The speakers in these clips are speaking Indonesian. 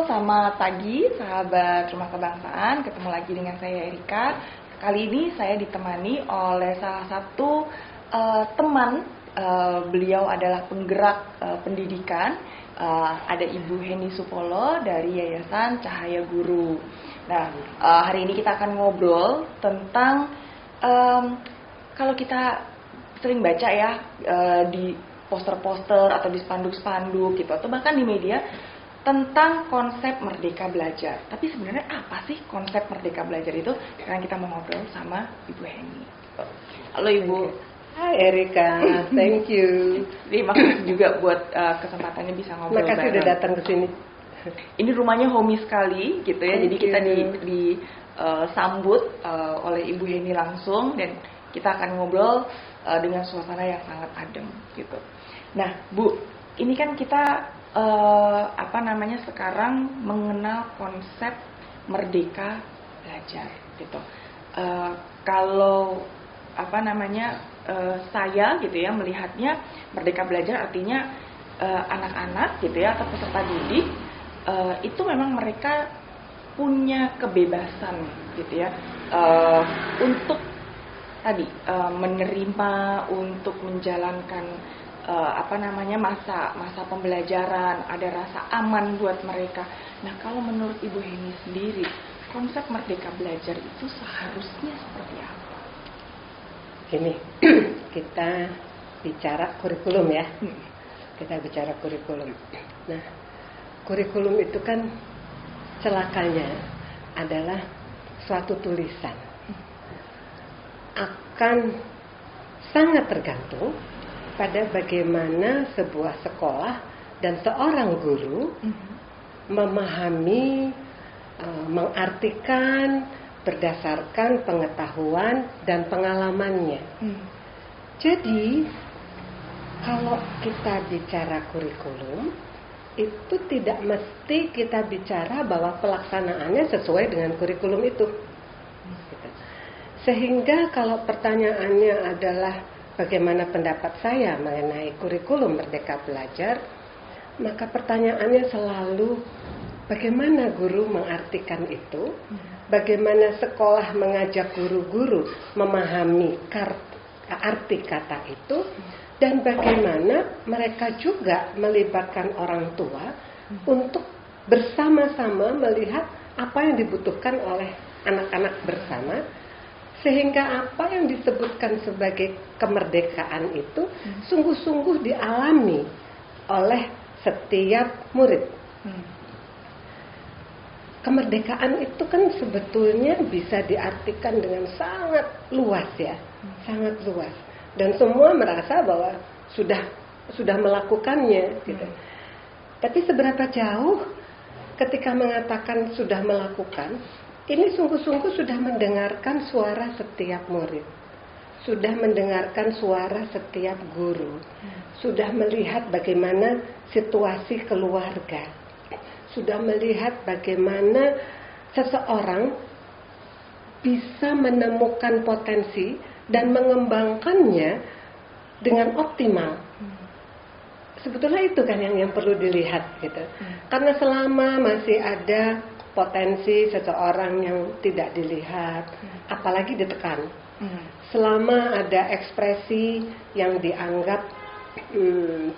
selamat pagi sahabat Rumah Kebangsaan. Ketemu lagi dengan saya Erika. Kali ini saya ditemani oleh salah satu teman. Beliau adalah penggerak pendidikan. Ada Ibu Heni Supolo dari Yayasan Cahaya Guru. Nah, hari ini kita akan ngobrol tentang kalau kita sering baca ya di poster-poster atau di spanduk-spanduk gitu, atau bahkan di media tentang konsep merdeka belajar. Tapi sebenarnya apa sih konsep merdeka belajar itu? Sekarang kita mau ngobrol sama Ibu Heni. Halo Ibu. Hai Erika, thank you. Terima kasih juga buat kesempatannya bisa ngobrol. Terima kasih udah datang ke sini. Ini rumahnya homey sekali gitu ya. Jadi kita disambut oleh Ibu Heni langsung, dan kita akan ngobrol dengan suasana yang sangat adem gitu. Nah, Bu, ini kan kita sekarang mengenal konsep merdeka belajar gitu. Kalau saya gitu ya melihatnya, merdeka belajar artinya anak-anak gitu ya atau peserta didik itu memang mereka punya kebebasan gitu ya untuk tadi menerima, untuk menjalankan masa pembelajaran, ada rasa aman buat mereka. Nah, kalau menurut Ibu Heni sendiri, konsep merdeka belajar itu seharusnya seperti apa? Ini kita bicara kurikulum ya. Kita bicara kurikulum. Nah, kurikulum itu kan celakanya adalah suatu tulisan. Akan sangat tergantung pada bagaimana sebuah sekolah dan seorang guru memahami, mengartikan berdasarkan pengetahuan dan pengalamannya. Jadi, kalau kita bicara kurikulum, itu tidak mesti kita bicara bahwa pelaksanaannya sesuai dengan kurikulum itu. Sehingga kalau pertanyaannya adalah bagaimana pendapat saya mengenai kurikulum merdeka belajar, maka pertanyaannya selalu bagaimana guru mengartikan itu, bagaimana sekolah mengajak guru-guru memahami arti kata itu, dan bagaimana mereka juga melibatkan orang tua untuk bersama-sama melihat apa yang dibutuhkan oleh anak-anak bersama, sehingga apa yang disebutkan sebagai kemerdekaan itu sungguh-sungguh dialami oleh setiap murid. Kemerdekaan itu kan sebetulnya bisa diartikan dengan sangat luas ya, sangat luas. Dan semua merasa bahwa sudah melakukannya gitu. Tapi seberapa jauh ketika mengatakan sudah melakukan, ini sungguh-sungguh sudah mendengarkan suara setiap murid, sudah mendengarkan suara setiap guru, sudah melihat bagaimana situasi keluarga, sudah melihat bagaimana seseorang bisa menemukan potensi dan mengembangkannya dengan optimal. Sebetulnya itu kan yang perlu dilihat gitu. Karena selama masih ada potensi seseorang yang tidak dilihat, apalagi ditekan. Selama ada ekspresi yang dianggap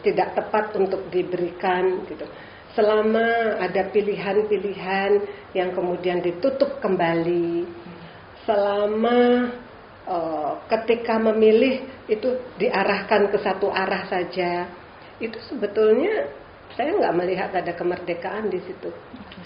tidak tepat untuk diberikan gitu. Selama ada pilihan-pilihan yang kemudian ditutup kembali. Selama ketika memilih itu diarahkan ke satu arah saja, itu sebetulnya saya nggak melihat ada kemerdekaan di situ.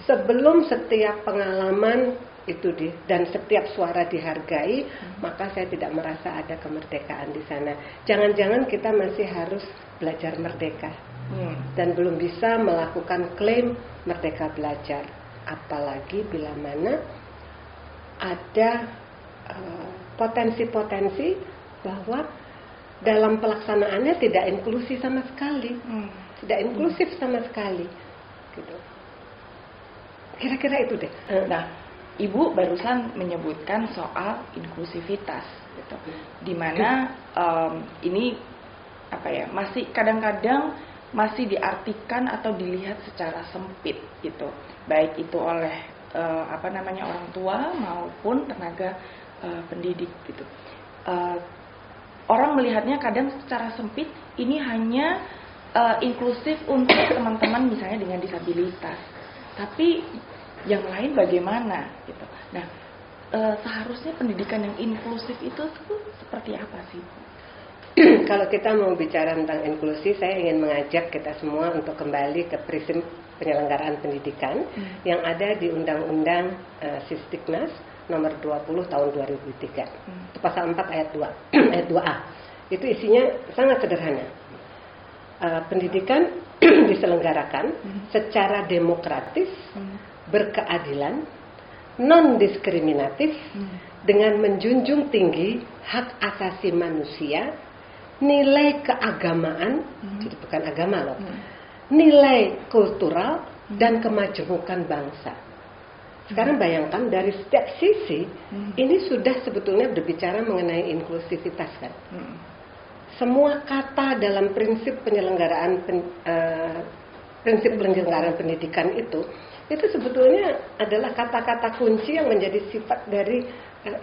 Sebelum setiap pengalaman itu dan setiap suara dihargai, maka saya tidak merasa ada kemerdekaan di sana. Jangan-jangan kita masih harus belajar merdeka dan belum bisa melakukan klaim merdeka belajar. Apalagi bila mana ada potensi-potensi bahwa dalam pelaksanaannya tidak inklusi sama sekali, tidak inklusif sama sekali, gitu. Kira-kira itu deh. Nah, Ibu barusan menyebutkan soal inklusivitas, gitu. Dimana ini masih kadang-kadang masih diartikan atau dilihat secara sempit gitu, baik itu oleh orang tua maupun tenaga pendidik gitu. Orang melihatnya kadang secara sempit, ini hanya inklusif untuk teman-teman misalnya dengan disabilitas, tapi yang lain bagaimana gitu. Nah, seharusnya pendidikan yang inklusif itu tuh seperti apa sih? Kalau kita mau bicara tentang inklusi, saya ingin mengajak kita semua untuk kembali ke prinsip penyelenggaraan pendidikan yang ada di Undang-Undang Sisdiknas nomor 20 tahun 2003. Itu pasal 4 ayat 2, ayat 2A. Itu isinya sangat sederhana. Pendidikan diselenggarakan secara demokratis, berkeadilan, non-diskriminatif, dengan menjunjung tinggi hak asasi manusia, nilai keagamaan, jadi bukan agama loh, nilai kultural, dan kemajemukan bangsa. Sekarang bayangkan dari setiap sisi, ini sudah sebetulnya berbicara mengenai inklusivitas kan. Semua kata dalam prinsip penyelenggaraan pendidikan itu sebetulnya adalah kata-kata kunci yang menjadi sifat dari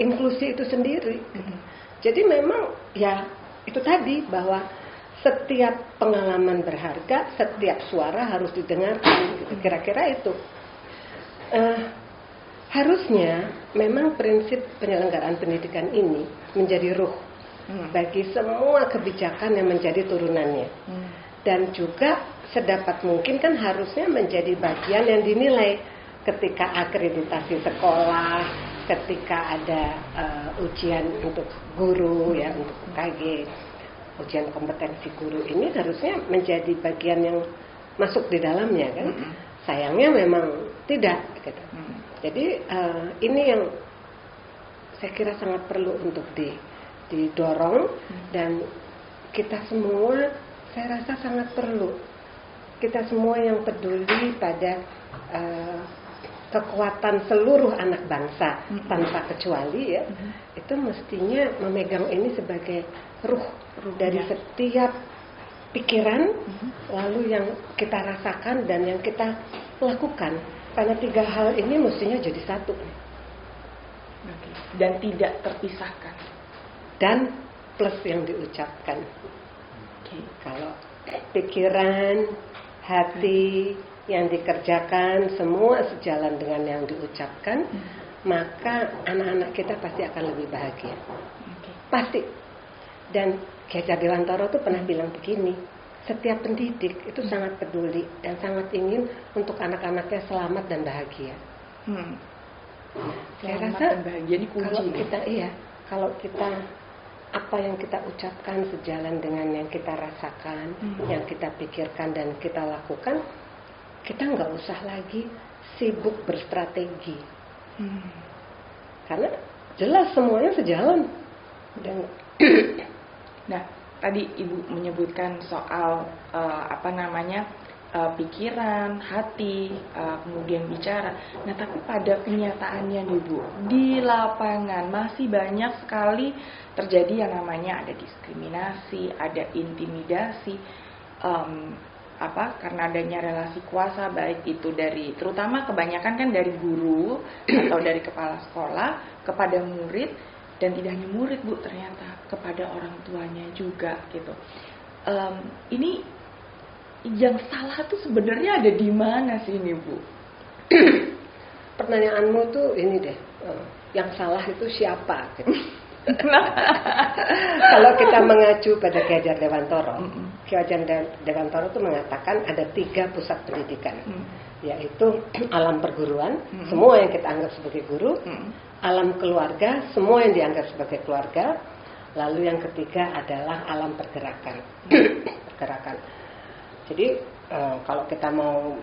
inklusi itu sendiri. Jadi memang ya itu tadi, bahwa setiap pengalaman berharga, setiap suara harus didengarkan. Kira-kira itu. Harusnya memang prinsip penyelenggaraan pendidikan ini menjadi ruh bagi semua kebijakan yang menjadi turunannya. Dan juga sedapat mungkin kan harusnya menjadi bagian yang dinilai ketika akreditasi sekolah, ketika ada ujian untuk guru ya, untuk UKG, ujian kompetensi guru, ini harusnya menjadi bagian yang masuk di dalamnya kan. Sayangnya memang tidak gitu. Jadi ini yang saya kira sangat perlu untuk didorong, dan kita semua saya rasa sangat perlu, kita semua yang peduli pada kekuatan seluruh anak bangsa tanpa kecuali ya, itu mestinya memegang ini sebagai ruh dari setiap pikiran, lalu yang kita rasakan dan yang kita lakukan, karena tiga hal ini mestinya jadi satu dan tidak terpisahkan, dan plus yang diucapkan. Kalau pikiran, hati, yang dikerjakan semua sejalan dengan yang diucapkan, maka anak-anak kita pasti akan lebih bahagia. Pasti. Dan Ki Hajar Dewantara tuh pernah bilang begini, setiap pendidik itu sangat peduli dan sangat ingin untuk anak-anaknya selamat dan bahagia. Saya rasa bahagia ini kunci. Kalau kita apa yang kita ucapkan sejalan dengan yang kita rasakan, yang kita pikirkan dan kita lakukan, kita nggak usah lagi sibuk berstrategi, karena jelas semuanya sejalan. Dan nah, tadi Ibu menyebutkan soal pikiran, hati, kemudian bicara. Nah, tapi pada kenyataannya nih Bu, di lapangan masih banyak sekali terjadi yang namanya ada diskriminasi, ada intimidasi, karena adanya relasi kuasa, baik itu dari, terutama kebanyakan kan dari guru atau dari kepala sekolah kepada murid, dan tidak hanya murid Bu, ternyata kepada orang tuanya juga gitu. Ini yang salah tuh sebenarnya ada di mana sih ini Bu? Pertanyaanmu tuh ini deh, yang salah itu siapa? Gitu. Kalau kita mengacu pada Ki Hajar Dewantara, Ki Hajar Dewantara itu mengatakan ada 3 pusat pendidikan, yaitu alam perguruan, semua yang kita anggap sebagai guru, alam keluarga, semua yang dianggap sebagai keluarga, lalu yang ketiga adalah alam pergerakan. Jadi kalau kita mau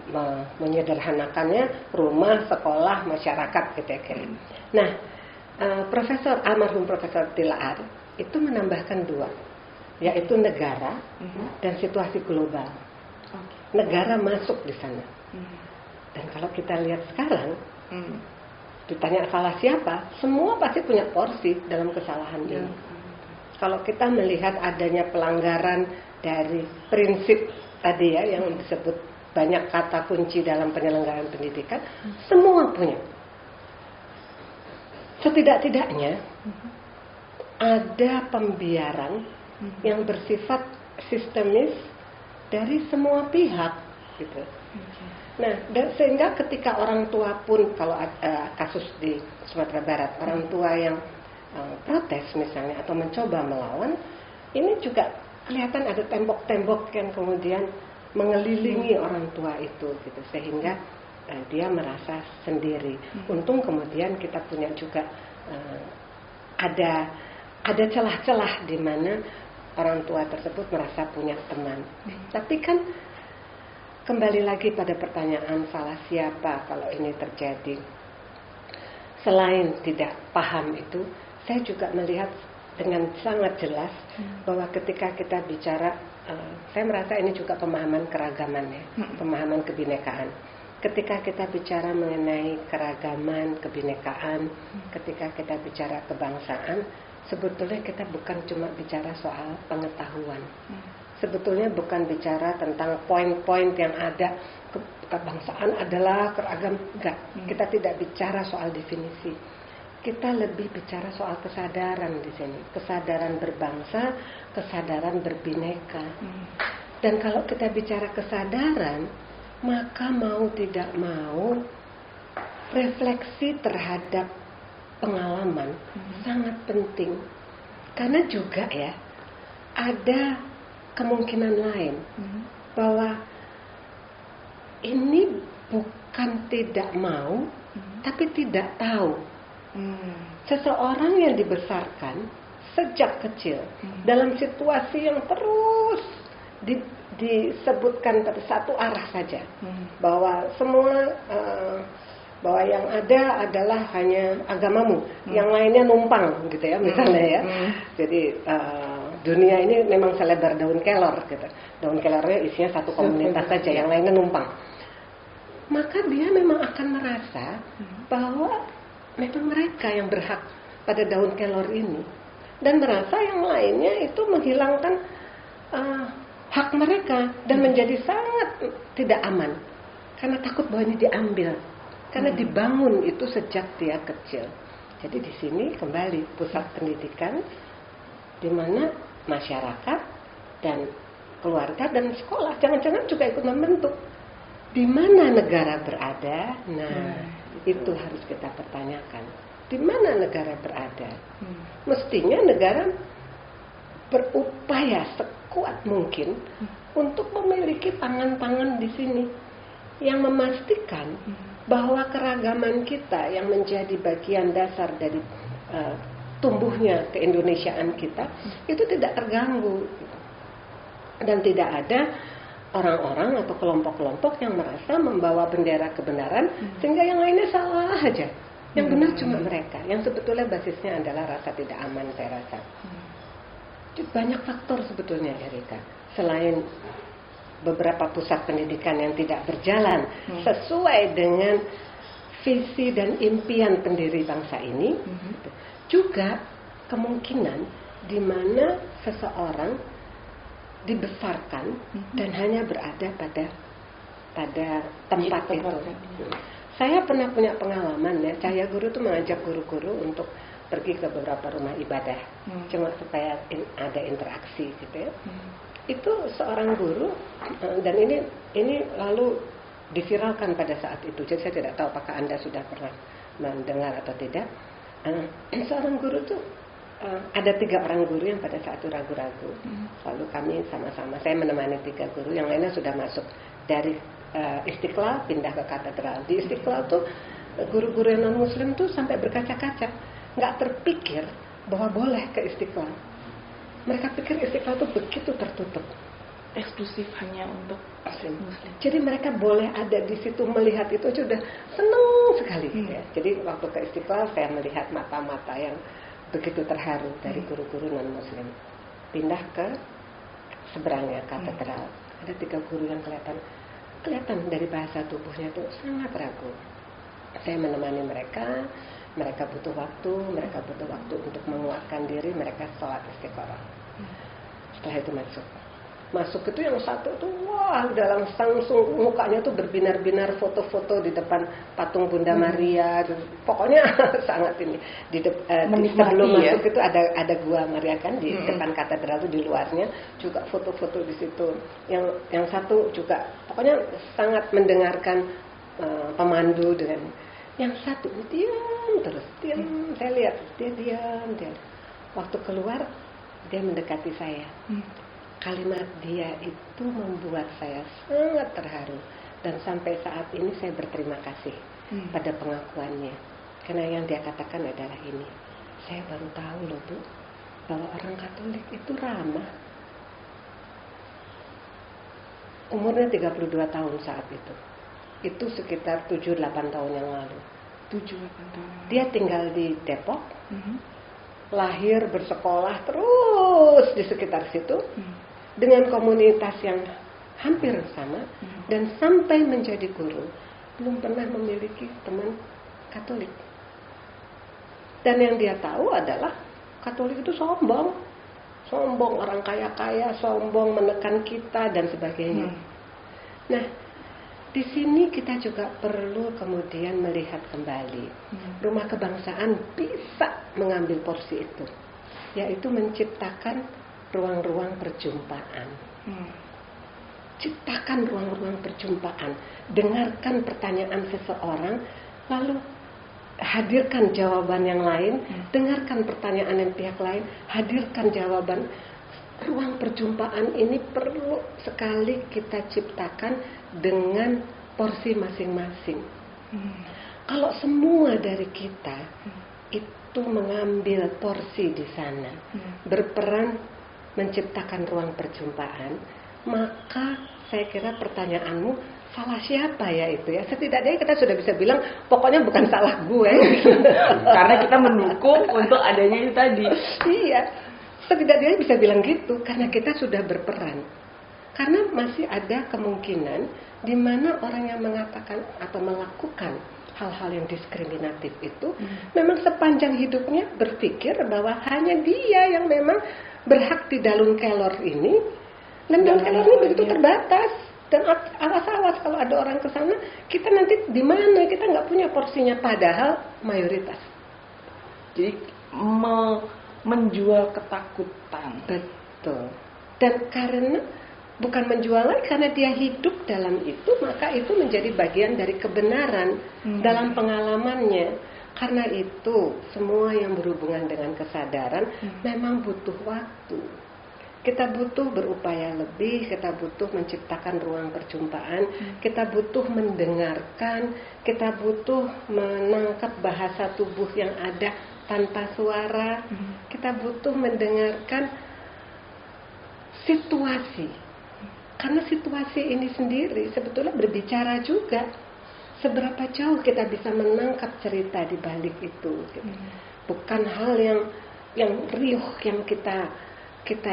menyederhanakannya, rumah, sekolah, masyarakat gitu ya. Nah, almarhum Profesor Tilaar itu menambahkan 2, yaitu negara dan situasi global. Negara masuk di sana. Dan kalau kita lihat sekarang, ditanya salah siapa, semua pasti punya porsi dalam kesalahan ini. Kalau kita melihat adanya pelanggaran dari prinsip tadi ya yang disebut banyak kata kunci dalam penyelenggaraan pendidikan, semua punya. Setidak-tidaknya ada pembiaran yang bersifat sistemis dari semua pihak gitu. Nah, sehingga ketika orang tua pun, kalau kasus di Sumatera Barat, orang tua yang protes misalnya atau mencoba melawan, ini juga kelihatan ada tembok-tembok yang kemudian mengelilingi orang tua itu gitu, sehingga dia merasa sendiri. Untung kemudian kita punya juga ada celah-celah di mana orang tua tersebut merasa punya teman. Tapi kan kembali lagi pada pertanyaan salah siapa kalau ini terjadi. Selain tidak paham itu, saya juga melihat dengan sangat jelas bahwa ketika kita bicara, saya merasa ini juga pemahaman keragaman ya, pemahaman kebinekaan. Ketika kita bicara mengenai keragaman, kebinekaan, ketika kita bicara kebangsaan, sebetulnya kita bukan cuma bicara soal pengetahuan. Sebetulnya bukan bicara tentang poin-poin yang ada, kebangsaan adalah keragam, enggak. Kita tidak bicara soal definisi. Kita lebih bicara soal kesadaran di sini, kesadaran berbangsa, kesadaran berbineka. Dan kalau kita bicara kesadaran, maka mau tidak mau refleksi terhadap pengalaman sangat penting. Karena juga ya ada kemungkinan lain bahwa ini bukan tidak mau, tapi tidak tahu. Seseorang yang dibesarkan sejak kecil dalam situasi yang terus disebutkan satu arah saja, bahwa semua bahwa yang ada adalah hanya agamamu, yang lainnya numpang gitu ya misalnya ya. Jadi dunia ini memang selebar daun kelor gitu. Daun kelornya isinya satu komunitas saja, yang lainnya numpang. Maka dia memang akan merasa bahwa memang mereka yang berhak pada daun kelor ini, dan merasa yang lainnya itu menghilangkan hak mereka dan menjadi sangat tidak aman karena takut bahwa ini diambil, karena dibangun itu sejak dia kecil. Jadi di sini kembali pusat pendidikan di mana masyarakat dan keluarga dan sekolah jangan-jangan juga ikut membentuk. Di mana negara berada? Nah, itu harus kita pertanyakan. Di mana negara berada? Mestinya negara berupaya sekuat mungkin untuk memiliki tangan-tangan di sini yang memastikan bahwa keragaman kita yang menjadi bagian dasar dari tumbuhnya keindonesiaan kita itu tidak terganggu, dan tidak ada orang-orang atau kelompok-kelompok yang merasa membawa bendera kebenaran sehingga yang lainnya salah aja. Yang benar cuma mereka. Yang sebetulnya basisnya adalah rasa tidak aman, saya rasa. Banyak faktor sebetulnya, Erika. Selain beberapa pusat pendidikan yang tidak berjalan sesuai dengan visi dan impian pendiri bangsa ini, juga kemungkinan di mana seseorang dibesarkan dan hanya berada pada tempat itu. Saya pernah punya pengalaman ya, Cahaya Guru itu mengajak guru-guru untuk pergi ke beberapa rumah ibadah, cuma supaya ada interaksi gitu ya. Itu seorang guru, dan ini lalu diviralkan pada saat itu. Jadi saya tidak tahu apakah Anda sudah pernah mendengar atau tidak. Seorang guru tuh ada 3 orang guru yang pada saat itu ragu-ragu. Lalu kami sama-sama, saya menemani 3 guru, yang lainnya sudah masuk dari Istiqlal pindah ke katedral. Di Istiqlal tuh guru-guru yang non muslim tuh sampai berkaca-kaca, nggak terpikir bahwa boleh ke Istiqlal. Mereka pikir Istiqlal tuh begitu tertutup, eksklusif hanya untuk muslim. Jadi mereka boleh ada di situ, melihat itu aja udah seneng sekali ya. Jadi waktu ke Istiqlal saya melihat mata-mata yang begitu terharu dari guru-guru non muslim. Pindah ke seberangnya katedral, ada 3 guru yang kelihatan dari bahasa tubuhnya itu sangat ragu. Saya menemani mereka butuh waktu untuk menguatkan diri, mereka sholat istiqoroh. Setelah itu masuk. masuk itu yang satu tuh wah udah langsung mukanya tuh berbinar-binar foto-foto di depan patung Bunda Maria, pokoknya sangat ini sebelum masuk itu ada gua Maria kan di depan katedral tuh, di luarnya juga foto-foto di situ. Yang satu juga pokoknya sangat mendengarkan pemandu, dengan yang satu diam terus, saya lihat dia diam. Waktu keluar dia mendekati saya. Kalimat dia itu membuat saya sangat terharu, dan sampai saat ini saya berterima kasih pada pengakuannya, karena yang dia katakan adalah ini, saya baru tahu loh Bu, bahwa orang Katolik itu ramah. Umurnya 32 tahun saat itu sekitar 7-8 tahun yang lalu. 7-8 tahun. Dia tinggal di Depok, lahir bersekolah terus di sekitar situ, dengan komunitas yang hampir sama, dan sampai menjadi guru belum pernah memiliki teman Katolik. Dan yang dia tahu adalah Katolik itu sombong, orang kaya-kaya, sombong, menekan kita dan sebagainya. Nah, di sini kita juga perlu kemudian melihat kembali Rumah Kebangsaan bisa mengambil porsi itu, yaitu menciptakan ruang-ruang perjumpaan. Ciptakan ruang-ruang perjumpaan, dengarkan pertanyaan seseorang, lalu hadirkan jawaban yang lain, dengarkan pertanyaan yang pihak lain, hadirkan jawaban. Ruang perjumpaan ini perlu sekali kita ciptakan dengan porsi masing-masing. Kalau semua dari kita itu mengambil porsi di sana, berperan menciptakan ruang perjumpaan, maka saya kira pertanyaanmu, salah siapa ya itu ya? Setidaknya kita sudah bisa bilang, pokoknya bukan salah gue. Karena kita mendukung untuk adanya itu tadi. Iya, setidaknya bisa bilang gitu, karena kita sudah berperan. Karena masih ada kemungkinan di mana orang yang mengatakan atau melakukan hal-hal yang diskriminatif itu memang sepanjang hidupnya berpikir bahwa hanya dia yang memang berhak di dalun kelor ini, dan dalun kelor ini begitu terbatas, dan awas-awas kalau ada orang ke sana, kita nanti di mana, kita nggak punya porsinya, padahal mayoritas. Jadi menjual ketakutan. Betul. Dan karena bukan menjual lagi, karena dia hidup dalam itu, maka itu menjadi bagian dari kebenaran dalam pengalamannya. Karena itu semua yang berhubungan dengan kesadaran memang butuh waktu. Kita butuh berupaya lebih, kita butuh menciptakan ruang perjumpaan, kita butuh mendengarkan, kita butuh menangkap bahasa tubuh yang ada tanpa suara, kita butuh mendengarkan situasi. Karena situasi ini sendiri sebetulnya berbicara juga. Seberapa jauh kita bisa menangkap cerita di balik itu, gitu. Bukan hal yang riuh yang kita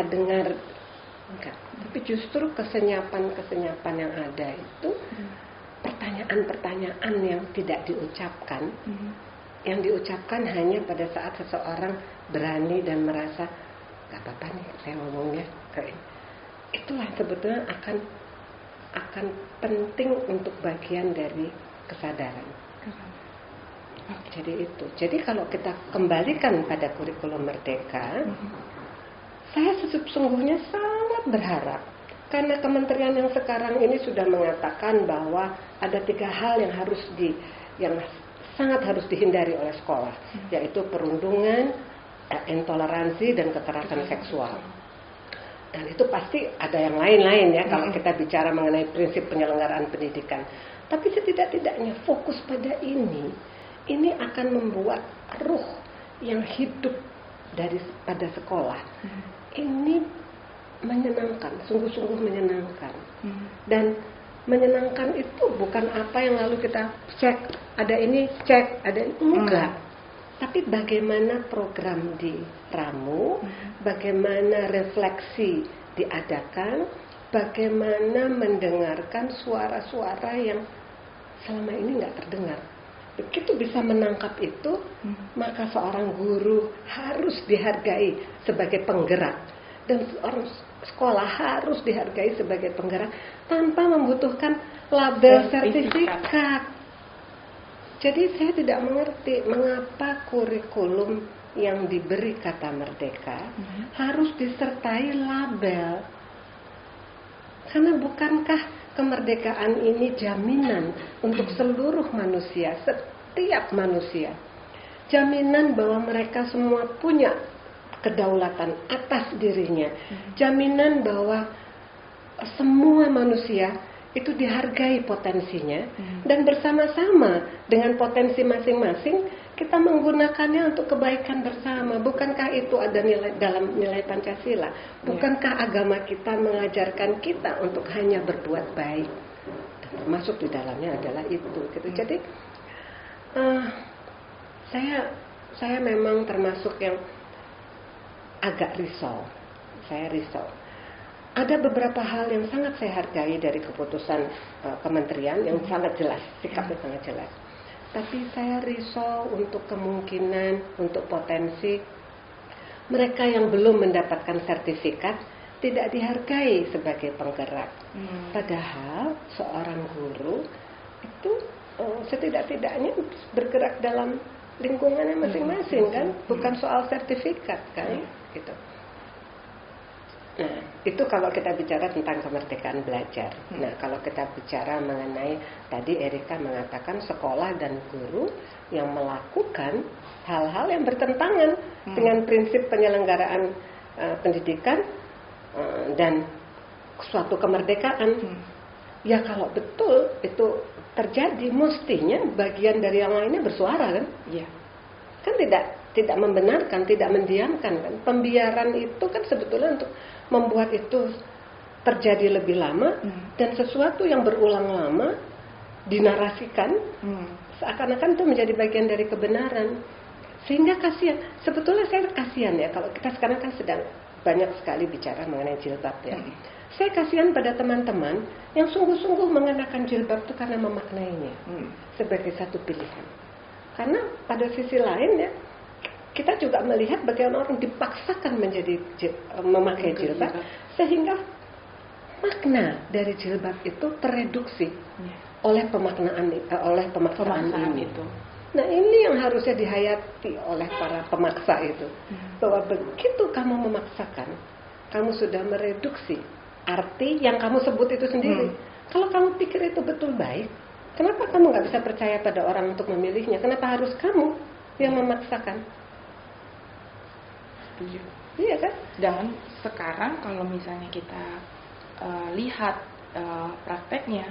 dengar, enggak. Tapi justru kesenyapan yang ada itu, pertanyaan-pertanyaan yang tidak diucapkan, yang diucapkan hanya pada saat seseorang berani dan merasa gak apa-apa nih saya ngomongnya kayak ini. Itulah sebetulnya akan penting untuk bagian dari kesadaran. Jadi kalau kita kembalikan pada kurikulum Merdeka, saya sesungguhnya sangat berharap, karena kementerian yang sekarang ini sudah mengatakan bahwa ada 3 hal yang sangat harus dihindari oleh sekolah, yaitu perundungan, intoleransi, dan kekerasan seksual. Dan itu pasti ada yang lain-lain ya kalau kita bicara mengenai prinsip penyelenggaraan pendidikan. Tapi setidak-tidaknya fokus pada ini akan membuat ruh yang hidup pada sekolah ini menyenangkan, sungguh-sungguh menyenangkan. Dan menyenangkan itu bukan apa yang lalu kita cek, ada ini cek, ada ini, enggak. Tapi bagaimana program diramu, bagaimana refleksi diadakan, bagaimana mendengarkan suara-suara yang selama ini nggak terdengar. Begitu bisa menangkap itu, maka seorang guru harus dihargai sebagai penggerak. Dan sekolah harus dihargai sebagai penggerak tanpa membutuhkan label sertifikat. Jadi saya tidak mengerti mengapa kurikulum yang diberi kata merdeka harus disertai label. Karena bukankah kemerdekaan ini jaminan untuk seluruh manusia, setiap manusia. Jaminan bahwa mereka semua punya kedaulatan atas dirinya. Jaminan bahwa semua manusia itu dihargai potensinya dan bersama-sama dengan potensi masing-masing kita menggunakannya untuk kebaikan bersama. Bukankah itu ada nilai dalam nilai Pancasila? Bukankah agama kita mengajarkan kita untuk hanya berbuat baik? Dan termasuk di dalamnya adalah itu. Gitu. Jadi saya memang termasuk yang agak risau. Saya risau. Ada beberapa hal yang sangat saya hargai dari keputusan kementerian yang sangat jelas, sikapnya sangat jelas. Tapi saya risau untuk kemungkinan, untuk potensi mereka yang belum mendapatkan sertifikat tidak dihargai sebagai penggerak. Padahal seorang guru itu setidak-tidaknya bergerak dalam lingkungannya masing-masing kan, bukan soal sertifikat kan, gitu. Nah, itu kalau kita bicara tentang kemerdekaan belajar. Nah, kalau kita bicara mengenai tadi Erika mengatakan sekolah dan guru yang melakukan hal-hal yang bertentangan dengan prinsip penyelenggaraan pendidikan dan suatu kemerdekaan. Ya kalau betul itu terjadi, mestinya bagian dari yang lainnya bersuara kan? Iya. Kan tidak membenarkan, tidak mendiamkan kan. Pembiaran itu kan sebetulnya untuk membuat itu terjadi lebih lama dan sesuatu yang berulang lama dinarasikan seakan-akan itu menjadi bagian dari kebenaran. Sehingga kasihan. Sebetulnya saya kasihan ya kalau kita sekarang kan sedang banyak sekali bicara mengenai jilbab ya. Saya kasihan pada teman-teman yang sungguh-sungguh mengenakan jilbab itu karena memaknainya sebagai satu pilihan. Karena pada sisi lain ya, kita juga melihat bagaimana orang dipaksakan memakai jilbab sehingga makna dari jilbab itu tereduksi oleh pemaksaan itu. Nah ini yang harusnya dihayati oleh para pemaksa itu, bahwa begitu kamu memaksakan, kamu sudah mereduksi arti yang kamu sebut itu sendiri. Kalau kamu pikir itu betul baik, kenapa kamu nggak bisa percaya pada orang untuk memilihnya? Kenapa harus kamu yang memaksakan? Setuju. Iya kan? Dan sekarang kalau misalnya kita lihat prakteknya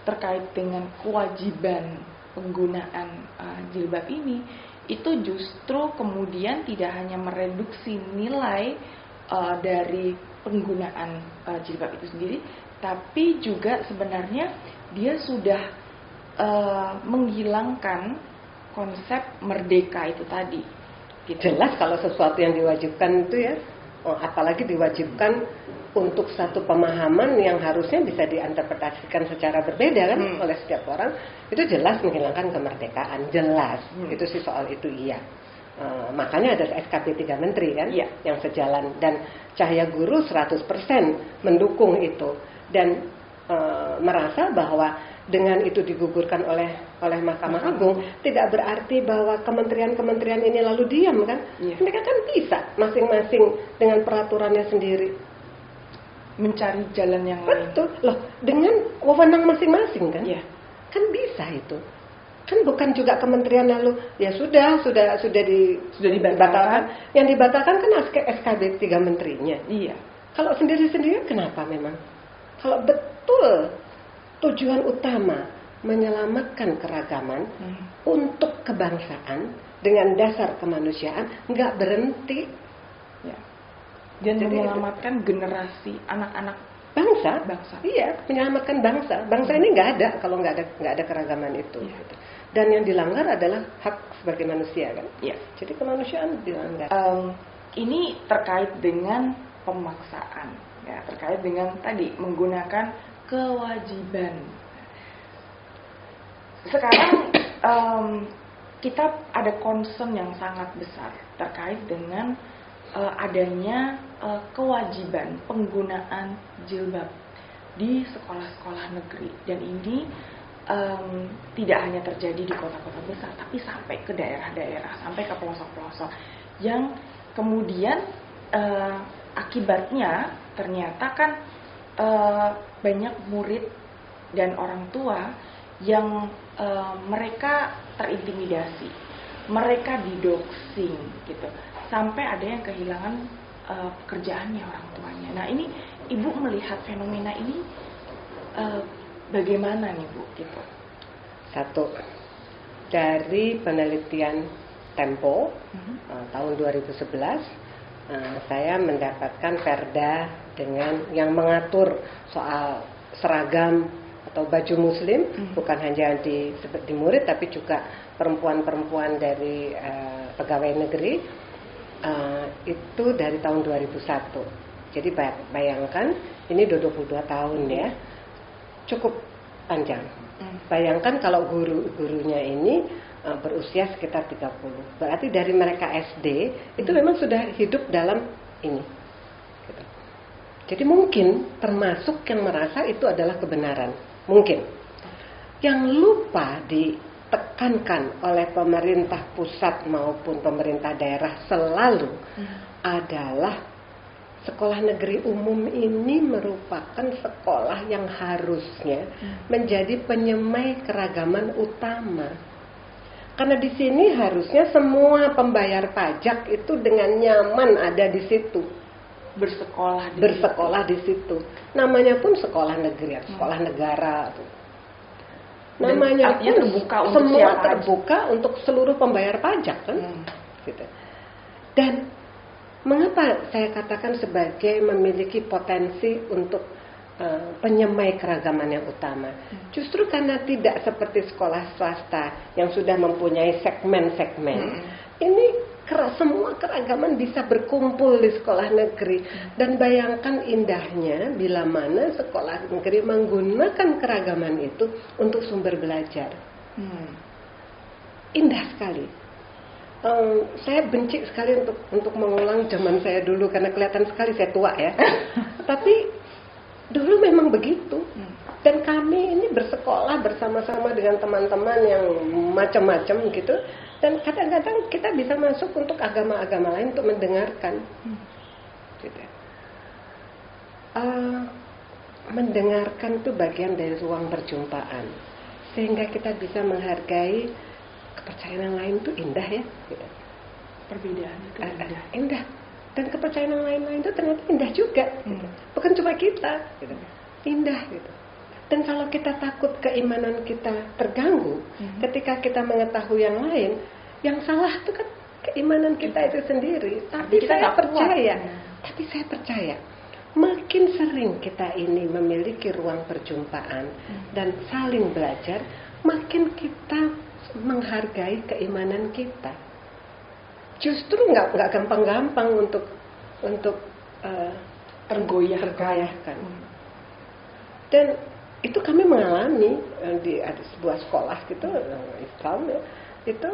terkait dengan kewajiban penggunaan jilbab ini, itu justru kemudian tidak hanya mereduksi nilai dari penggunaan jilbab itu sendiri, tapi juga sebenarnya dia sudah menghilangkan konsep merdeka itu tadi. Gitu. Jelas kalau sesuatu yang diwajibkan itu ya, apalagi diwajibkan untuk satu pemahaman yang harusnya bisa diinterpretasikan secara berbeda kan oleh setiap orang, itu jelas menghilangkan kemerdekaan, jelas. Itu sih soal itu iya. Makanya ada SKP 3 Menteri kan yang sejalan, dan Cahaya Guru 100% mendukung itu dan merasa bahwa dengan itu digugurkan oleh Mahkamah Agung tidak berarti bahwa kementerian-kementerian ini lalu diam kan. Mereka kan bisa masing-masing dengan peraturannya sendiri mencari jalan yang lain. Betul loh, dengan wewenang masing-masing kan. Kan bisa itu. Kan bukan juga kementerian lalu ya sudah dibatalkan. Yang dibatalkan kan SKB 3 menterinya. Kalau sendiri-sendiri kenapa memang? Kalau betul tujuan utama menyelamatkan keragaman untuk kebangsaan dengan dasar kemanusiaan, nggak berhenti. Dan menyelamatkan generasi anak-anak bangsa. Iya, menyelamatkan bangsa. Bangsa ini nggak ada kalau nggak ada keragaman itu. Gitu. Dan yang dilanggar adalah hak sebagai manusia kan. Jadi kemanusiaan dilanggar. Ini terkait dengan pemaksaan, ya, terkait dengan tadi menggunakan kewajiban. Sekarang kita ada concern yang sangat besar terkait dengan adanya kewajiban penggunaan jilbab di sekolah-sekolah negeri, dan ini tidak hanya terjadi di kota-kota besar, tapi sampai ke daerah-daerah, sampai ke pelosok-pelosok, yang kemudian akibatnya ternyata kan banyak murid dan orang tua yang mereka terintimidasi, mereka didoxing gitu, sampai ada yang kehilangan pekerjaannya orang tuanya. Nah, ini Ibu melihat fenomena ini bagaimana nih Bu? Gitu. Satu, dari penelitian Tempo tahun 2011, saya mendapatkan perda dengan yang mengatur soal seragam atau baju muslim, bukan hanya di murid tapi juga perempuan-perempuan dari pegawai negeri, itu dari tahun 2001. Jadi bayangkan, ini 22 tahun ya, cukup panjang. Bayangkan kalau guru-gurunya ini berusia sekitar 30. Berarti dari mereka SD itu memang sudah hidup dalam ini. Gitu. Jadi mungkin termasuk yang merasa itu adalah kebenaran. Mungkin. Yang lupa ditekankan oleh pemerintah pusat maupun pemerintah daerah selalu adalah sekolah negeri umum ini merupakan sekolah yang harusnya menjadi penyemai keragaman utama. Karena di sini harusnya semua pembayar pajak itu dengan nyaman ada di situ. Bersekolah di situ. Namanya pun sekolah negeri atau sekolah negara. Namanya pun terbuka untuk semua terbuka untuk seluruh pembayar pajak kan. Gitu. Dan mengapa saya katakan sebagai memiliki potensi untuk penyemai keragaman yang utama? Justru karena tidak seperti sekolah swasta yang sudah mempunyai segmen-segmen. Ini semua keragaman bisa berkumpul di sekolah negeri. Dan bayangkan indahnya bila mana sekolah negeri menggunakan keragaman itu untuk sumber belajar. Indah sekali. Saya benci sekali untuk mengulang zaman saya dulu karena kelihatan sekali saya tua ya. Tapi dulu memang begitu. Dan kami ini bersekolah bersama-sama dengan teman-teman yang macam-macam gitu. Dan kadang-kadang kita bisa masuk untuk agama-agama lain untuk mendengarkan. Gitu. Mendengarkan itu bagian dari ruang perjumpaan. Sehingga kita bisa menghargai kepercayaan yang lain itu indah ya. Gitu. Perbedaan itu indah. Dan kepercayaan yang lain-lain itu ternyata indah juga. Gitu. Bukan cuma kita. Gitu. Indah gitu. Dan kalau kita takut keimanan kita terganggu, ketika kita mengetahui yang lain, yang salah itu kan keimanan kita itu sendiri. Tapi saya percaya, makin sering kita ini memiliki ruang perjumpaan dan saling belajar, makin kita menghargai keimanan kita. Justru nggak gampang-gampang untuk tergoyahkan. Dan itu kami mengalami di sebuah sekolah gitu Islam ya, itu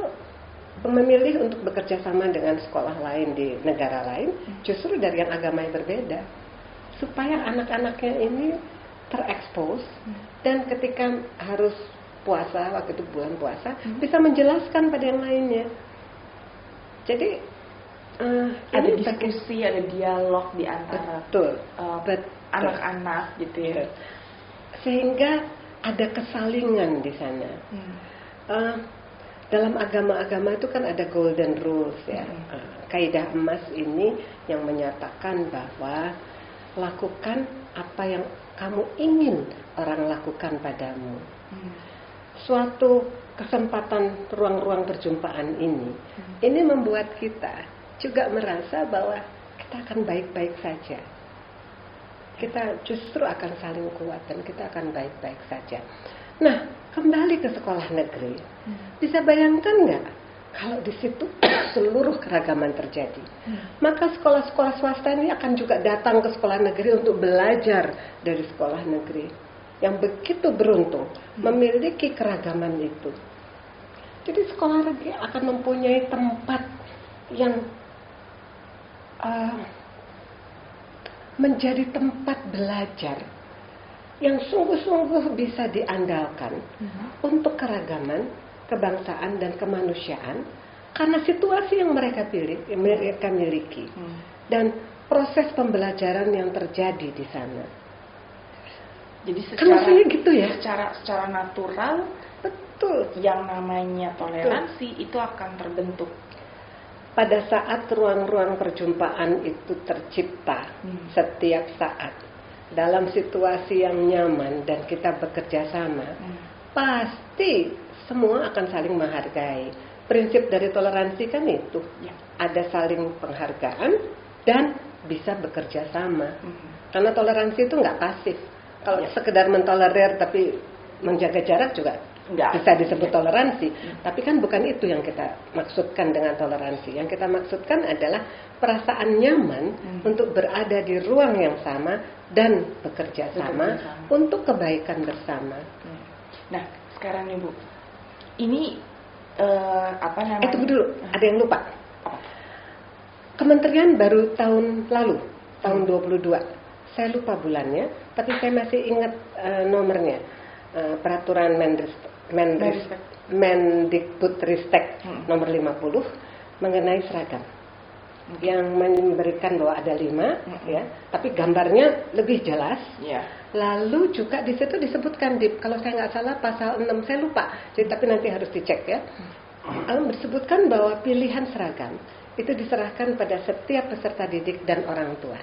memilih untuk bekerja sama dengan sekolah lain di negara lain, justru dari yang agama yang berbeda, supaya anak-anaknya ini terekspos dan ketika harus puasa, waktu itu bulan puasa, bisa menjelaskan pada yang lainnya. Jadi ada diskusi, ada dialog di antara anak-anak gitu ya. Sehingga ada kesalingan di sana. Dalam agama-agama itu kan ada golden rules ya. Kaidah emas ini yang menyatakan bahwa lakukan apa yang kamu ingin orang lakukan padamu. Suatu kesempatan ruang-ruang perjumpaan ini membuat kita juga merasa bahwa kita akan baik-baik saja. Kita justru akan saling kuat dan kita akan baik-baik saja. Nah, kembali ke sekolah negeri. Bisa bayangkan nggak kalau di situ seluruh keragaman terjadi? Maka sekolah-sekolah swasta ini akan juga datang ke sekolah negeri untuk belajar dari sekolah negeri yang begitu beruntung memiliki keragaman itu. Jadi sekolah negeri akan mempunyai tempat yang menjadi tempat belajar yang sungguh-sungguh bisa diandalkan untuk keragaman, kebangsaan dan kemanusiaan karena situasi yang mereka miliki dan proses pembelajaran yang terjadi di sana. Jadi gitu ya. Secara natural, betul, yang namanya toleransi itu akan terbentuk pada saat ruang-ruang perjumpaan itu tercipta setiap saat dalam situasi yang nyaman dan kita bekerja sama. Pasti semua akan saling menghargai. Prinsip dari toleransi kan itu, ada saling penghargaan dan bisa bekerja sama. Karena toleransi itu nggak pasif. Kalau sekedar mentolerir tapi menjaga jarak juga bisa disebut toleransi. Tapi kan bukan itu yang kita maksudkan dengan toleransi. Yang kita maksudkan adalah perasaan nyaman untuk berada di ruang yang sama dan bekerja sama untuk kebaikan bersama. Nah, sekarang nih Bu, ini apa namanya? Tunggu dulu, ada yang lupa. Kementerian baru tahun lalu, tahun 22. Saya lupa bulannya, tapi saya masih ingat nomornya. Peraturan Mendikbudristek nomor 50 mengenai seragam. Yang memberikan bahwa ada 5, ya, tapi gambarnya lebih jelas. Lalu juga di situ disebutkan, kalau saya nggak salah pasal 6, saya lupa, tapi nanti harus dicek ya. Disebutkan bahwa pilihan seragam itu diserahkan pada setiap peserta didik dan orang tua.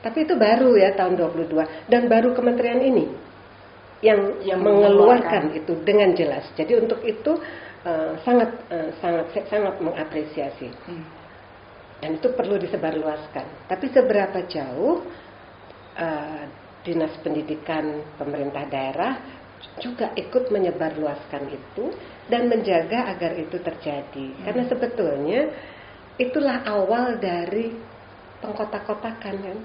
Tapi itu baru ya tahun 22 dan baru kementerian ini yang mengeluarkan itu dengan jelas. Jadi untuk itu sangat mengapresiasi. Dan itu perlu disebarluaskan. Tapi seberapa jauh Dinas Pendidikan pemerintah daerah juga ikut menyebarluaskan itu dan menjaga agar itu terjadi. Karena sebetulnya itulah awal dari pengkotak-kotakan kan.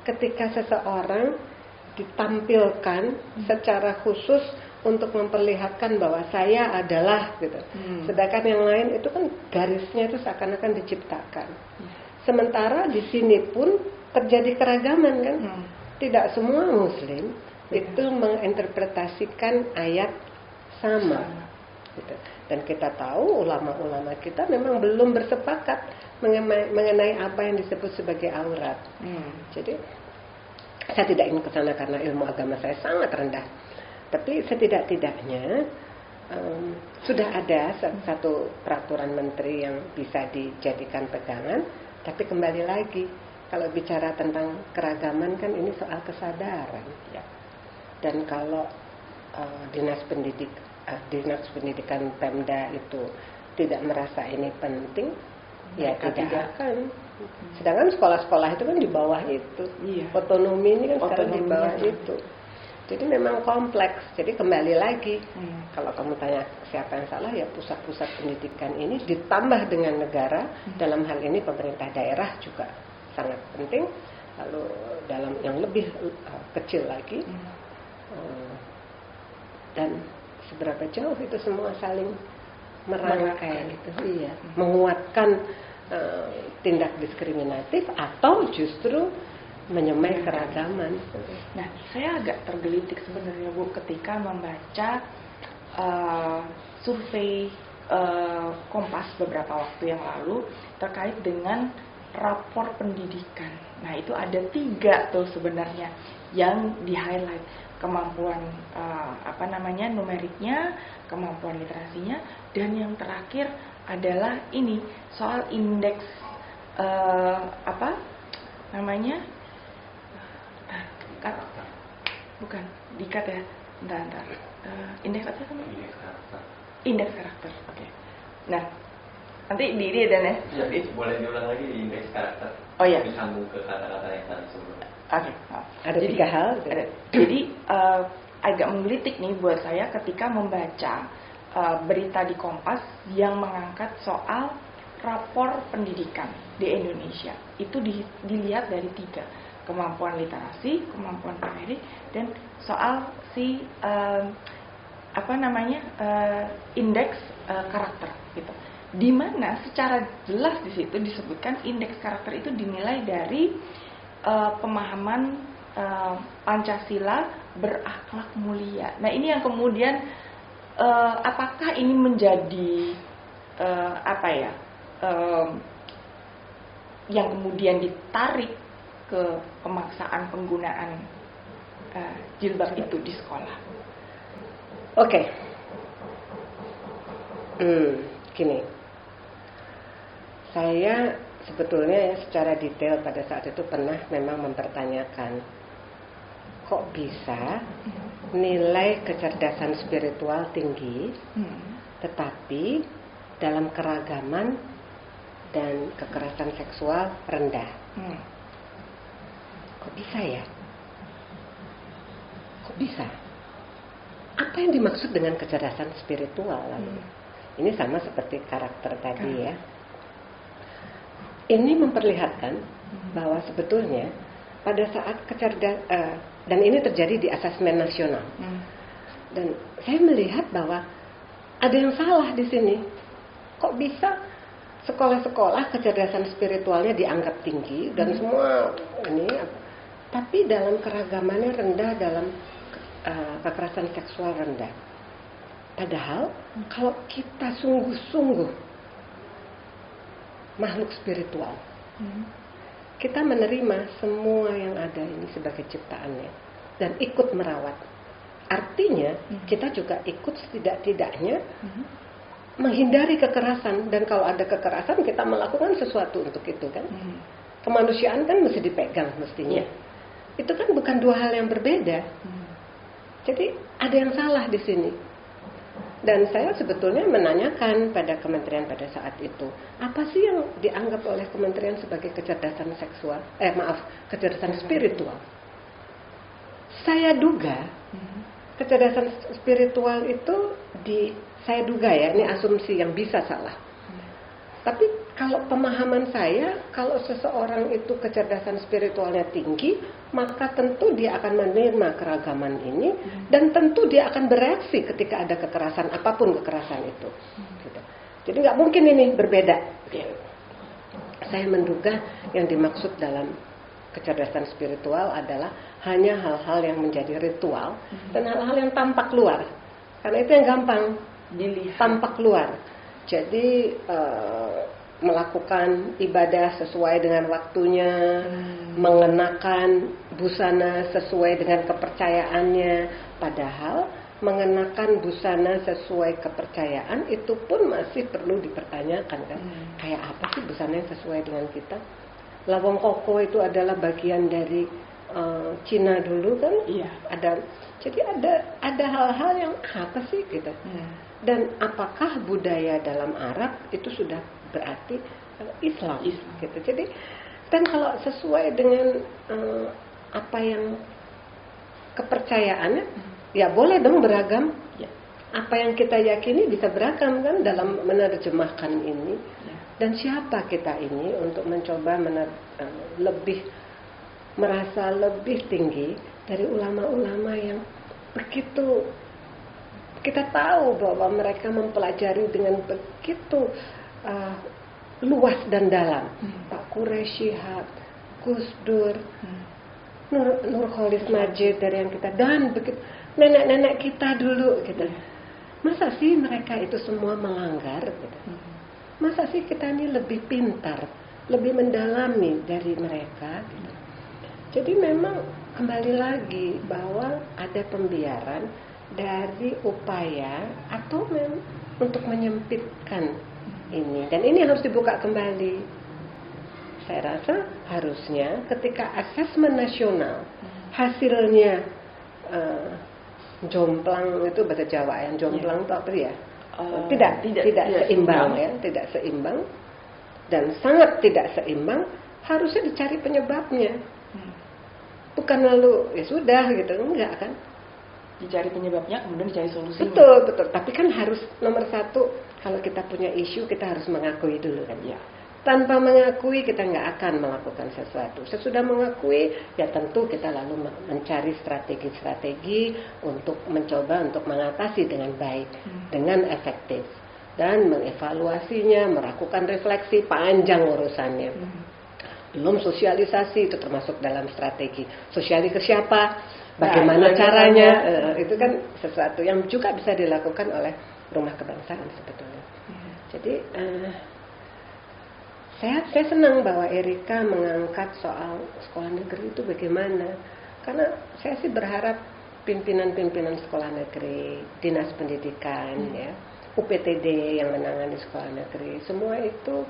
Ketika seseorang ditampilkan secara khusus untuk memperlihatkan bahwa saya adalah gitu. Sedangkan yang lain itu kan garisnya itu seakan-akan diciptakan. Sementara di sini pun terjadi keragaman kan. Tidak semua muslim itu menginterpretasikan ayat sama. Gitu. Dan kita tahu ulama-ulama kita memang belum bersepakat mengenai apa yang disebut sebagai aurat. Jadi saya tidak ingin ke sana karena ilmu agama saya sangat rendah. Tapi setidak-tidaknya sudah ada satu peraturan menteri yang bisa dijadikan pegangan. Tapi kembali lagi, kalau bicara tentang keragaman kan ini soal kesadaran. Dan kalau Dinas Pendidikan Pemda itu tidak merasa ini penting, ya tidak akan. Sedangkan sekolah-sekolah itu kan di bawah itu. Otonomi ini kan sekarang di bawah itu. Jadi memang kompleks. Jadi kembali lagi, kalau kamu tanya siapa yang salah, ya pusat-pusat pendidikan ini ditambah dengan negara. Dalam hal ini pemerintah daerah juga sangat penting. Lalu dalam yang lebih kecil lagi, dan seberapa jauh itu semua saling merangkai gitu. Menguatkan tindak diskriminatif atau justru menyemai keragaman. Nah, saya agak tergelitik sebenarnya Bu ketika membaca survei Kompas beberapa waktu yang lalu terkait dengan rapor pendidikan. Nah, itu ada 3 tuh sebenarnya yang di-highlight. Kemampuan numeriknya, kemampuan literasinya, dan yang terakhir adalah ini soal indeks bukan dikat ya, entar indeks apa namanya? Indeks karakter. Oke. Nah, nanti diri dan ya. Boleh diulang lagi di indeks karakter. Oh ya. Disambung ke kata-kata yang tadi sebelumnya. Oke. Ada 3 hal. Jadi agak menggelitik nih buat saya ketika membaca berita di Kompas yang mengangkat soal rapor pendidikan di Indonesia. Itu dilihat dari 3. Kemampuan literasi, kemampuan numerik, dan soal indeks karakter gitu. Di mana secara jelas di situ disebutkan indeks karakter itu dinilai dari pemahaman Pancasila berakhlak mulia. Nah, ini yang kemudian apakah ini menjadi yang kemudian ditarik ke pemaksaan penggunaan jilbab itu di sekolah? Oke. Gini. Saya sebetulnya secara detail pada saat itu pernah memang mempertanyakan, kok bisa nilai kecerdasan spiritual tinggi, tetapi dalam keragaman dan kekerasan seksual rendah? Kok bisa ya? Kok bisa? Apa yang dimaksud dengan kecerdasan spiritual lalu? Ini sama seperti karakter tadi ya. Ini memperlihatkan bahwa sebetulnya pada saat dan ini terjadi di asesmen nasional. Dan saya melihat bahwa ada yang salah di sini. Kok bisa sekolah-sekolah kecerdasan spiritualnya dianggap tinggi dan semua ini, tapi dalam keragamannya rendah, dalam kekerasan seksual rendah. Padahal kalau kita sungguh-sungguh makhluk spiritual, kita menerima semua yang ada ini sebagai ciptaannya dan ikut merawat. Artinya kita juga ikut setidak-tidaknya menghindari kekerasan, dan kalau ada kekerasan kita melakukan sesuatu untuk itu kan. Kemanusiaan kan mesti dipegang mestinya. Itu kan bukan dua hal yang berbeda. Jadi ada yang salah di sini. Dan saya sebetulnya menanyakan pada kementerian pada saat itu, apa sih yang dianggap oleh kementerian sebagai kecerdasan seksual? Kecerdasan spiritual. Saya duga kecerdasan spiritual itu saya duga ya, ini asumsi yang bisa salah. Tapi kalau pemahaman saya, kalau seseorang itu kecerdasan spiritualnya tinggi, maka tentu dia akan menerima keragaman ini, dan tentu dia akan bereaksi ketika ada kekerasan, apapun kekerasan itu. Gitu. Jadi nggak mungkin ini berbeda. Saya menduga yang dimaksud dalam kecerdasan spiritual adalah hanya hal-hal yang menjadi ritual dan hal-hal yang tampak luar. Karena itu yang gampang dilihat, tampak luar. Jadi melakukan ibadah sesuai dengan waktunya, mengenakan busana sesuai dengan kepercayaannya. Padahal mengenakan busana sesuai kepercayaan itu pun masih perlu dipertanyakan kan. Kayak apa sih busana yang sesuai dengan kita? Lawang koko itu adalah bagian dari Cina dulu kan. Jadi ada hal-hal yang apa sih gitu. Dan apakah budaya dalam Arab itu sudah berarti Islam. Gitu. Jadi dan kalau sesuai dengan apa yang kepercayaannya, ya boleh dong beragam. Apa yang kita yakini bisa beragam kan dalam menerjemahkan ini. Dan siapa kita ini untuk mencoba merasa lebih tinggi dari ulama-ulama yang begitu kita tahu bahwa mereka mempelajari dengan begitu luas dan dalam. Pak Quraish Shihab, Gus Dur, Nurholis Majid dari yang kita, dan begitu nenek-nenek kita dulu gitu. Masa sih mereka itu semua melanggar gitu? Masa sih kita ini lebih pintar, lebih mendalami dari mereka gitu? Jadi memang kembali lagi bahwa ada pembiaran dari upaya atau untuk menyempitkan ini, dan ini harus dibuka kembali. Saya rasa harusnya ketika asesmen nasional hasilnya jomplang, itu bahasa Jawa yang jomplang itu apa ya? Tidak seimbang ya, tidak seimbang dan sangat tidak seimbang, harusnya dicari penyebabnya. Bukan lalu ya sudah gitu, enggak kan? Dicari penyebabnya, kemudian dicari solusinya. Betul. Tapi kan harus nomor satu, kalau kita punya isu kita harus mengakui dulu kan. Tanpa mengakui kita nggak akan melakukan sesuatu. Sesudah mengakui, ya tentu kita lalu mencari strategi-strategi untuk mencoba untuk mengatasi dengan baik, dengan efektif, dan mengevaluasinya, melakukan refleksi, panjang urusannya. Belum sosialisasi, itu termasuk dalam strategi. Sosialisasi ke siapa, bagaimana caranya, itu kan sesuatu yang juga bisa dilakukan oleh rumah kebangsaan sebetulnya. Jadi saya senang bahwa Erika mengangkat soal sekolah negeri itu bagaimana. Karena saya sih berharap pimpinan-pimpinan sekolah negeri, dinas pendidikan, ya, UPTD yang menangani sekolah negeri, semua itu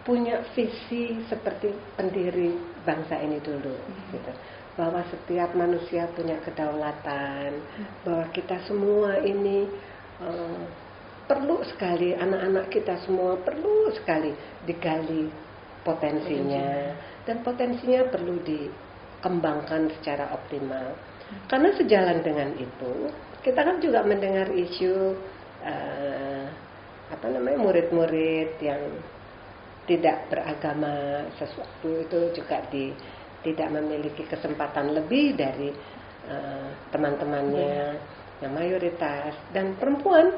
punya visi seperti pendiri bangsa ini dulu, gitu. Bahwa setiap manusia punya kedaulatan, bahwa kita semua ini perlu sekali, anak-anak kita semua perlu sekali digali potensinya, dan potensinya perlu dikembangkan secara optimal. Karena sejalan dengan itu, kita kan juga mendengar isu murid-murid yang tidak beragama, sesuatu itu juga tidak memiliki kesempatan lebih dari teman-temannya yang mayoritas, dan perempuan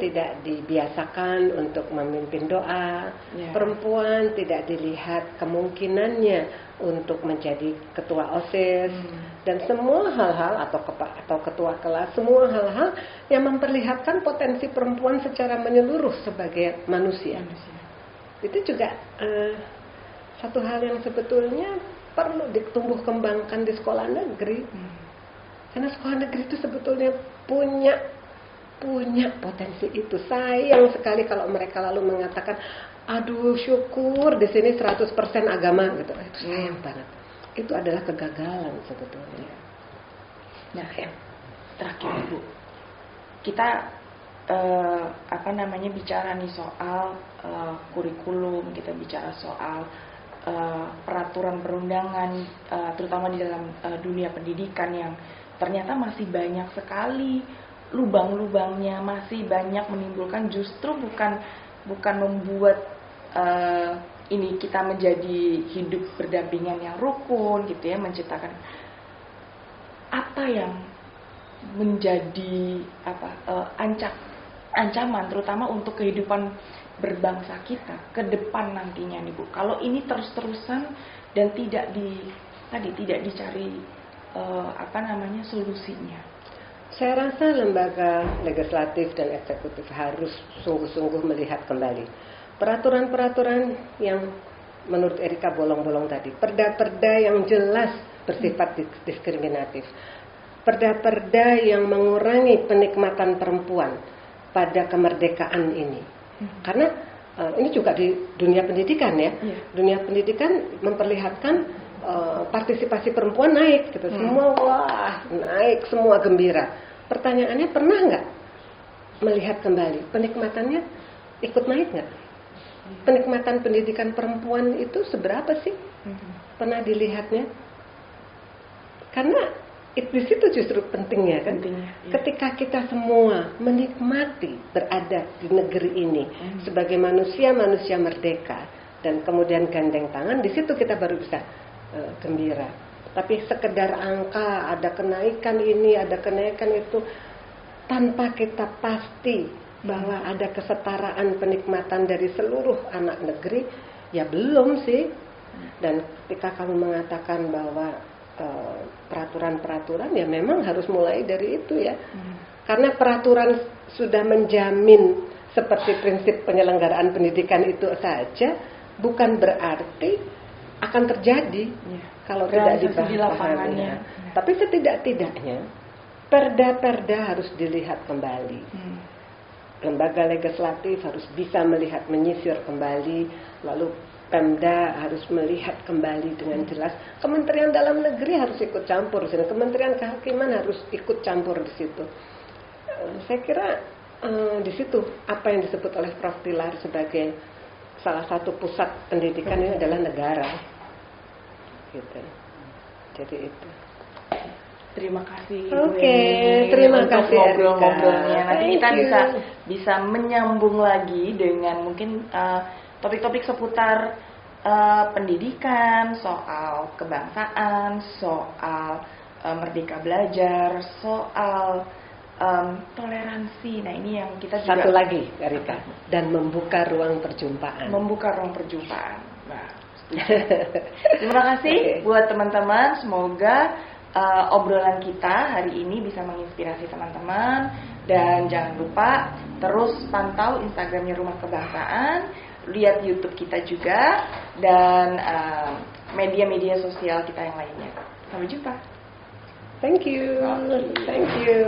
tidak dibiasakan untuk memimpin doa, perempuan tidak dilihat kemungkinannya untuk menjadi ketua OSIS, dan semua hal-hal atau ketua kelas, semua hal-hal yang memperlihatkan potensi perempuan secara menyeluruh sebagai manusia. Itu juga satu hal yang sebetulnya perlu ditumbuh kembangkan di sekolah negeri. Karena sekolah negeri itu sebetulnya punya potensi itu. Sayang sekali kalau mereka lalu mengatakan, aduh syukur di sini 100% agama gitu. Itu sayang banget. Itu adalah kegagalan sebetulnya. Nah, terakhir Ibu, kita bicara nih soal kurikulum, kita bicara soal peraturan perundangan, terutama di dalam dunia pendidikan yang ternyata masih banyak sekali lubang-lubangnya, masih banyak menimbulkan, justru bukan membuat ini kita menjadi hidup berdampingan yang rukun gitu ya, menciptakan apa yang menjadi ancaman terutama untuk kehidupan berbangsa kita ke depan nantinya nih Bu. Kalau ini terus-terusan dan tidak dicari solusinya. Saya rasa lembaga legislatif dan eksekutif harus sungguh-sungguh melihat kembali peraturan-peraturan yang menurut Erika bolong-bolong tadi, perda-perda yang jelas bersifat diskriminatif, perda-perda yang mengurangi penikmatan perempuan pada kemerdekaan ini. Karena ini juga di dunia pendidikan ya, dunia pendidikan memperlihatkan partisipasi perempuan naik gitu, semua naik, semua gembira. Pertanyaannya, pernah nggak melihat kembali penikmatannya ikut naik nggak? Penikmatan pendidikan perempuan itu seberapa sih? Pernah dilihatnya? Karena di situ justru pentingnya kan. Ketika kita semua menikmati berada di negeri ini sebagai manusia merdeka, dan kemudian gandeng tangan, di situ kita baru bisa gembira. Tapi sekedar angka, ada kenaikan ini, ada kenaikan itu, tanpa kita pasti bahwa ada kesetaraan penikmatan dari seluruh anak negeri, ya belum sih. Dan ketika kamu mengatakan bahwa peraturan-peraturan, ya memang harus mulai dari itu ya. Karena peraturan sudah menjamin seperti prinsip penyelenggaraan pendidikan itu saja, bukan berarti akan terjadi kalau tidak dipahami. Tapi setidak-tidaknya perda-perda harus dilihat kembali. Lembaga legislatif harus bisa melihat, menyisir kembali, lalu Pemda harus melihat kembali dengan jelas. Kementerian Dalam Negeri harus ikut campur di sini. Kementerian Kehakiman harus ikut campur di situ. Saya kira di situ apa yang disebut oleh Prof. Tilar sebagai salah satu pusat pendidikan ini adalah negara. Gitu. Jadi itu. Terima kasih. Oke, terima kasih ngobrol-ngobrolnya. Nanti kita bisa menyambung lagi dengan mungkin topik-topik seputar pendidikan, soal kebangsaan, soal merdeka belajar, soal toleransi. Nah, ini yang kita juga satu lagi, Erika, dan membuka ruang perjumpaan. Membuka ruang perjumpaan. Nah, Terima kasih buat teman-teman. Semoga obrolan kita hari ini bisa menginspirasi teman-teman. Dan jangan lupa terus pantau Instagramnya Rumah Kebangsaan, lihat YouTube kita juga, dan media-media sosial kita yang lainnya. Sampai jumpa. Thank you. Thank you.